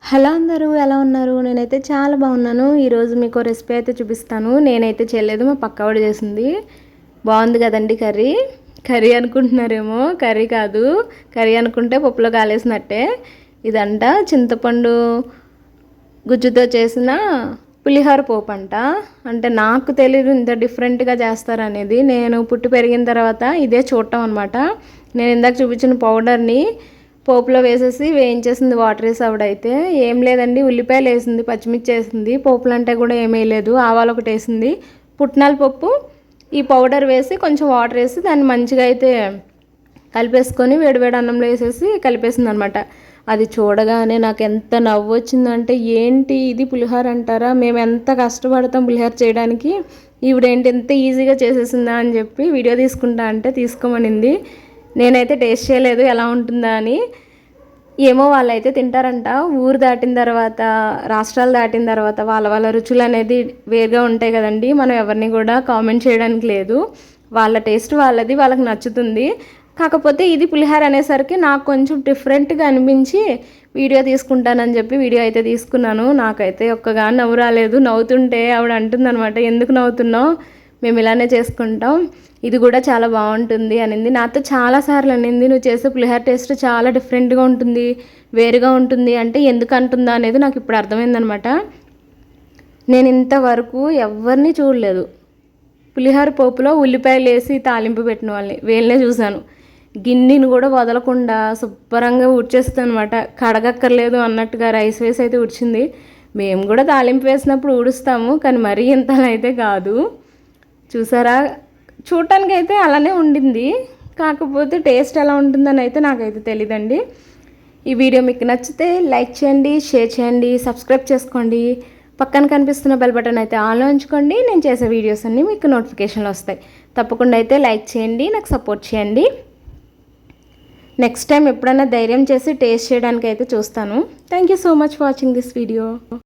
Hello అందరూ ఎలా ఉన్నారు? నేనైతే చాలా బాగున్నాను. ఈరోజు మీకు రెసిపీ అయితే చూపిస్తాను. నేనైతే చేయలేదు, మా పక్కవాడు చేసింది. బాగుంది కదండి కర్రీ. కర్రీ అనుకుంటున్నారేమో, కర్రీ కాదు. కర్రీ అనుకుంటే పప్పులో కాలేసినట్టే. ఇదంట చింతపండు గుజ్జుతో చేసిన పులిహోర పోపు అంట. అంటే నాకు తెలీదు ఇంత డిఫరెంట్గా చేస్తారనేది. నేను పుట్టి పెరిగిన తర్వాత ఇదే చూడటం అనమాట. నేను ఇందాక చూపించిన పౌడర్ని పోపులో వేసేసి వేయించేసింది, వాటర్ వేసి. ఆవిడైతే ఏం లేదండి, ఉల్లిపాయలు వేసింది, పచ్చిమిర్చి వేసింది, పోపులు అంటే కూడా ఏమీ లేదు, ఆవాలు ఒకటి వేసింది, పుట్నాల పప్పు, ఈ పౌడర్ వేసి కొంచెం వాటర్ వేసి దాన్ని మంచిగా అయితే కలిపేసుకొని వేడివేడి అన్నంలో వేసేసి కలిపేసింది అనమాట. అది చూడగానే నాకు ఎంత నవ్వు వచ్చిందంటే, ఏంటి ఇది పులిహోర అంటారా, మేము ఎంత కష్టపడతాం పులిహోర చేయడానికి, ఈవిడేంటి ఎంత ఈజీగా చేసేసిందా అని చెప్పి వీడియో తీసుకుంటా అంటే తీసుకోమనింది. నేనైతే టేస్ట్ చేయలేదు ఎలా ఉంటుందా అని. ఏమో వాళ్ళైతే తింటారంట. ఊరు దాటిన తర్వాత, రాష్ట్రాలు దాటిన తర్వాత వాళ్ళ వాళ్ళ రుచులు అనేది వేరుగా ఉంటాయి కదండి. మనం ఎవరిని కూడా కామెంట్ చేయడానికి లేదు. వాళ్ళ టేస్ట్ వాళ్ళది, వాళ్ళకి నచ్చుతుంది. కాకపోతే ఇది పులిహోర అనేసరికి నాకు కొంచెం డిఫరెంట్గా అనిపించి వీడియో తీసుకుంటానని చెప్పి వీడియో అయితే తీసుకున్నాను. నాకైతే ఒక్కగా నవ్వు రాలేదు. నవ్వుతుంటే ఆవిడ అంటుందన్నమాట, ఎందుకు నవ్వుతున్నావు, మేము ఇలానే చేసుకుంటాం, ఇది కూడా చాలా బాగుంటుంది అనింది. నాతో చాలాసార్లు అనింది, నువ్వు చేసే పులిహోర టేస్ట్ చాలా డిఫరెంట్గా ఉంటుంది, వేరుగా ఉంటుంది అంటే ఎందుకు అంటుందా అనేది నాకు ఇప్పుడు అర్థమైందనమాట. నేను ఇంతవరకు ఎవరిని చూడలేదు పులిహోర పోపులో ఉల్లిపాయలు వేసి తాలింపు పెట్టిన వాళ్ళని, వీళ్ళనే చూశాను. గిన్నెని కూడా వదలకుండా శుభ్రంగా ఉడిచేస్తుంది అనమాట, కడగక్కర్లేదు అన్నట్టుగా రైస్ వేసి అయితే ఉడిచింది. మేము కూడా తాలింపు వేసినప్పుడు ఊడుస్తాము, కానీ మరీ ఇంతలా అయితే కాదు. చూసారా, చూడటానికి అయితే అలానే ఉండింది, కాకపోతే టేస్ట్ ఎలా ఉంటుందని అయితే నాకైతే తెలియదండి. ఈ వీడియో మీకు నచ్చితే లైక్ చేయండి, షేర్ చేయండి, సబ్స్క్రైబ్ చేసుకోండి. పక్కన కనిపిస్తున్న బెల్ బటన్ అయితే ఆన్లో ఉంచుకోండి. నేను చేసే వీడియోస్ అన్నీ మీకు నోటిఫికేషన్లు వస్తాయి. తప్పకుండా అయితే లైక్ చేయండి, నాకు సపోర్ట్ చేయండి. నెక్స్ట్ టైం ఎప్పుడైనా ధైర్యం చేసి టేస్ట్ చేయడానికి అయితే చూస్తాను. Thank you so much for watching this video.